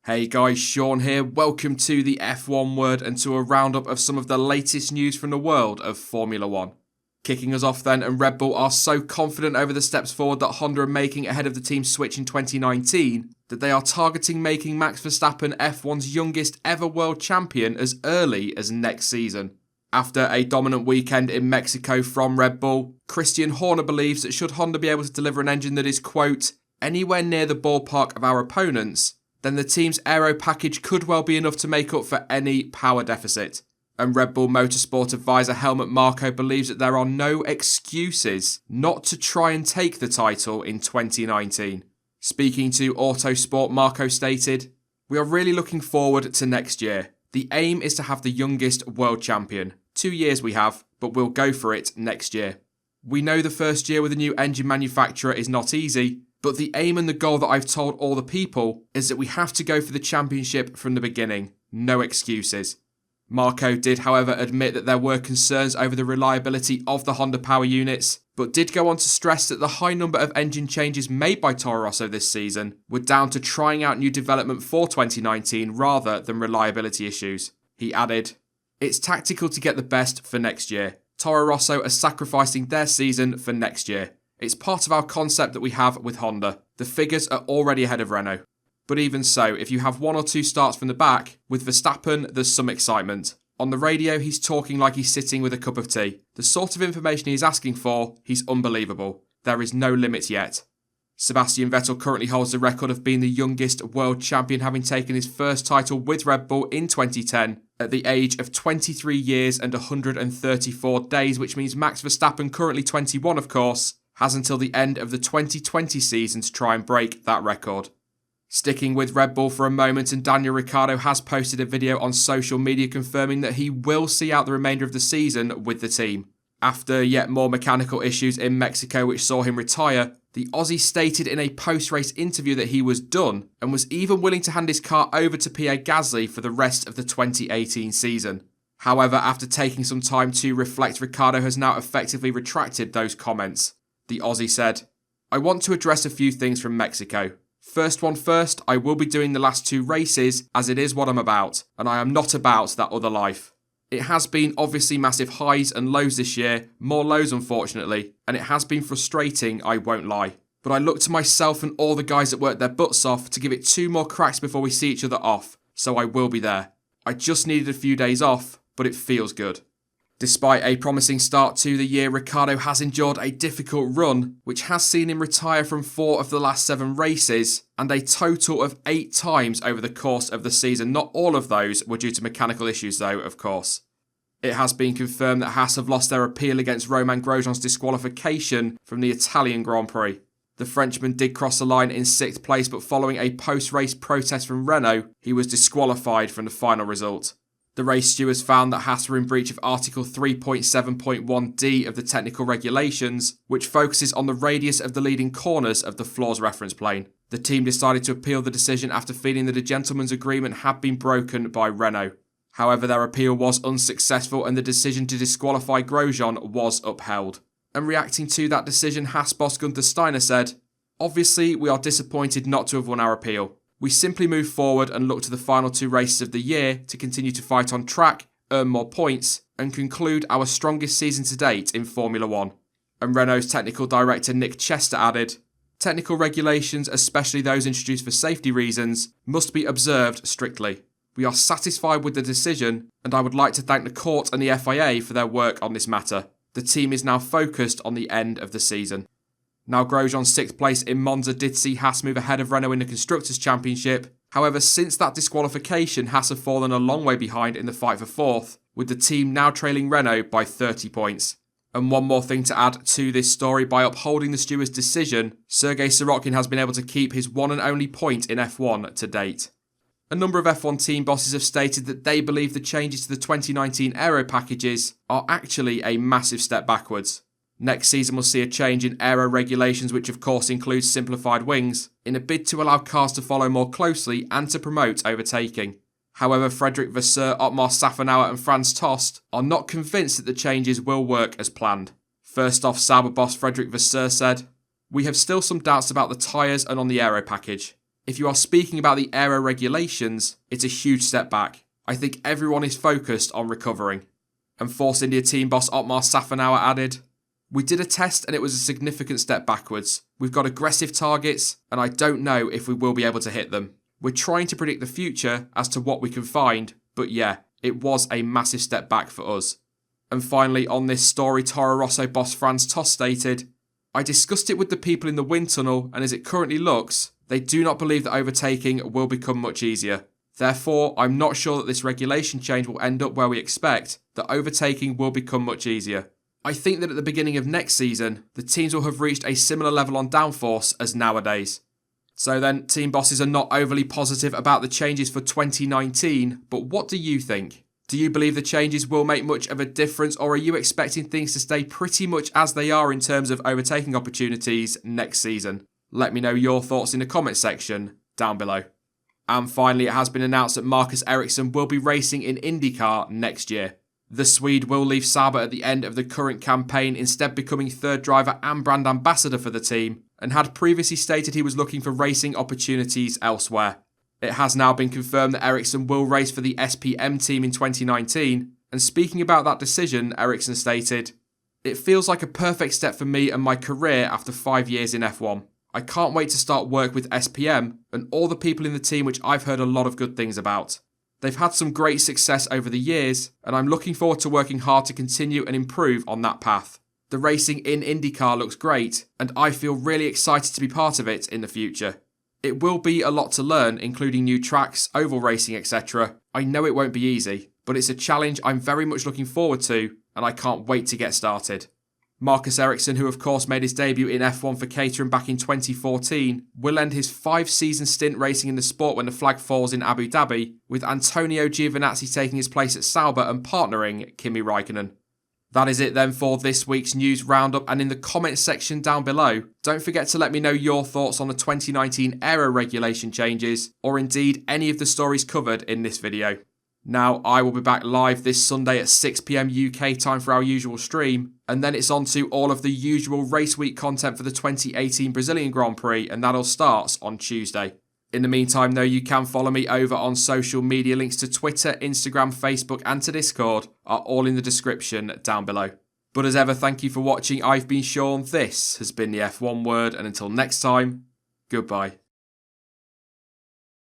Hey guys, Sean here. Welcome to the F1 Word and to a roundup of some of the latest news from the world of Formula 1. Kicking us off then, and Red Bull are so confident over the steps forward that Honda are making ahead of the team's switch in 2019 that they are targeting making Max Verstappen F1's youngest ever world champion as early as next season. After a dominant weekend in Mexico from Red Bull, Christian Horner believes that should Honda be able to deliver an engine that is, quote, anywhere near the ballpark of our opponents, then the team's Aero package could well be enough to make up for any power deficit. And Red Bull Motorsport advisor Helmut Marko believes that there are no excuses not to try and take the title in 2019. Speaking to Autosport, Marko stated, "We are really looking forward to next year. The aim is to have the youngest world champion. 2 years we have, but we'll go for it next year. We know the first year with a new engine manufacturer is not easy, but the aim and the goal that I've told all the people is that we have to go for the championship from the beginning. No excuses." Marko did, however, admit that there were concerns over the reliability of the Honda power units, but did go on to stress that the high number of engine changes made by Toro Rosso this season were down to trying out new development for 2019 rather than reliability issues. He added, "It's tactical to get the best for next year. Toro Rosso are sacrificing their season for next year. It's part of our concept that we have with Honda. The figures are already ahead of Renault. But even so, if you have 1 or 2 starts from the back, with Verstappen, there's some excitement. On the radio, he's talking like he's sitting with a cup of tea. The sort of information he's asking for, he's unbelievable. There is no limit yet." Sebastian Vettel currently holds the record of being the youngest world champion, having taken his first title with Red Bull in 2010 at the age of 23 years and 134 days, which means Max Verstappen, currently 21 of course, has until the end of the 2020 season to try and break that record. Sticking with Red Bull for a moment, and Daniel Ricciardo has posted a video on social media confirming that he will see out the remainder of the season with the team. After yet more mechanical issues in Mexico which saw him retire, the Aussie stated in a post-race interview that he was done and was even willing to hand his car over to Pierre Gasly for the rest of the 2018 season. However, after taking some time to reflect, Ricciardo has now effectively retracted those comments. The Aussie said, "I want to address a few things from Mexico. First one first, I will be doing the last 2 races as it is what I'm about, and I am not about that other life. It has been obviously massive highs and lows this year, more lows unfortunately, and it has been frustrating, I won't lie. But I look to myself and all the guys that worked their butts off to give it 2 more cracks before we see each other off, so I will be there. I just needed a few days off, but it feels good." Despite a promising start to the year, Ricciardo has endured a difficult run, which has seen him retire from 4 of the last 7 races, and a total of 8 times over the course of the season. Not all of those were due to mechanical issues though, of course. It has been confirmed that Haas have lost their appeal against Romain Grosjean's disqualification from the Italian Grand Prix. The Frenchman did cross the line in 6th place, but following a post-race protest from Renault, he was disqualified from the final result. The race stewards found that Haas were in breach of Article 3.7.1d of the technical regulations, which focuses on the radius of the leading corners of the floor's reference plane. The team decided to appeal the decision after feeling that a gentleman's agreement had been broken by Renault. However, their appeal was unsuccessful and the decision to disqualify Grosjean was upheld. And reacting to that decision, Haas boss Gunther Steiner said, "Obviously, we are disappointed not to have won our appeal. We simply move forward and look to the final 2 races of the year to continue to fight on track, earn more points, and conclude our strongest season to date in Formula 1. And Renault's technical director Nick Chester added, "Technical regulations, especially those introduced for safety reasons, must be observed strictly. We are satisfied with the decision, and I would like to thank the court and the FIA for their work on this matter. The team is now focused on the end of the season." Now, Grosjean's 6th place in Monza did see Haas move ahead of Renault in the Constructors' Championship. However, since that disqualification, Haas have fallen a long way behind in the fight for 4th, with the team now trailing Renault by 30 points. And one more thing to add to this story, by upholding the steward's decision, Sergei Sorokin has been able to keep his one and only point in F1 to date. A number of F1 team bosses have stated that they believe the changes to the 2019 Aero packages are actually a massive step backwards. Next season will see a change in Aero regulations, which of course includes simplified wings, in a bid to allow cars to follow more closely and to promote overtaking. However, Frederick Vasseur, Otmar Safnauer and Franz Tost are not convinced that the changes will work as planned. First off, Sauber boss Frederick Vasseur said, "We have still some doubts about the tyres and on the Aero package. If you are speaking about the Aero regulations, it's a huge step back. I think everyone is focused on recovering. And Force India team boss Otmar Safnauer added, "We did a test and it was a significant step backwards. We've got aggressive targets and I don't know if we will be able to hit them. We're trying to predict the future as to what we can find, but yeah, it was a massive step back for us." And finally on this story, Toro Rosso boss Franz Tost stated, "I discussed it with the people in the wind tunnel and as it currently looks, they do not believe that overtaking will become much easier. Therefore, I'm not sure that this regulation change will end up where we expect, that overtaking will become much easier. I think that at the beginning of next season, the teams will have reached a similar level on downforce as nowadays." So then, team bosses are not overly positive about the changes for 2019, but what do you think? Do you believe the changes will make much of a difference, or are you expecting things to stay pretty much as they are in terms of overtaking opportunities next season? Let me know your thoughts in the comment section down below. And finally, it has been announced that Marcus Ericsson will be racing in IndyCar next year. The Swede will leave Sauber at the end of the current campaign, instead becoming third driver and brand ambassador for the team, and had previously stated he was looking for racing opportunities elsewhere. It has now been confirmed that Ericsson will race for the SPM team in 2019, and speaking about that decision, Ericsson stated, "It feels like a perfect step for me and my career after 5 years in F1. I can't wait to start work with SPM and all the people in the team which I've heard a lot of good things about. They've had some great success over the years, and I'm looking forward to working hard to continue and improve on that path. The racing in IndyCar looks great, and I feel really excited to be part of it in the future. It will be a lot to learn, including new tracks, oval racing, etc. I know it won't be easy, but it's a challenge I'm very much looking forward to, and I can't wait to get started." Marcus Ericsson, who of course made his debut in F1 for Caterham back in 2014, will end his 5-season stint racing in the sport when the flag falls in Abu Dhabi, with Antonio Giovinazzi taking his place at Sauber and partnering Kimi Raikkonen. That is it then for this week's news roundup, and in the comment section down below, don't forget to let me know your thoughts on the 2019 Aero regulation changes, or indeed any of the stories covered in this video. Now, I will be back live this Sunday at 6 PM UK time for our usual stream, and then it's on to all of the usual race week content for the 2018 Brazilian Grand Prix, and that all starts on Tuesday. In the meantime, though, you can follow me over on social media. Links to Twitter, Instagram, Facebook, and to Discord are all in the description down below. But as ever, thank you for watching. I've been Sean, this has been the F1 Word, and until next time, goodbye.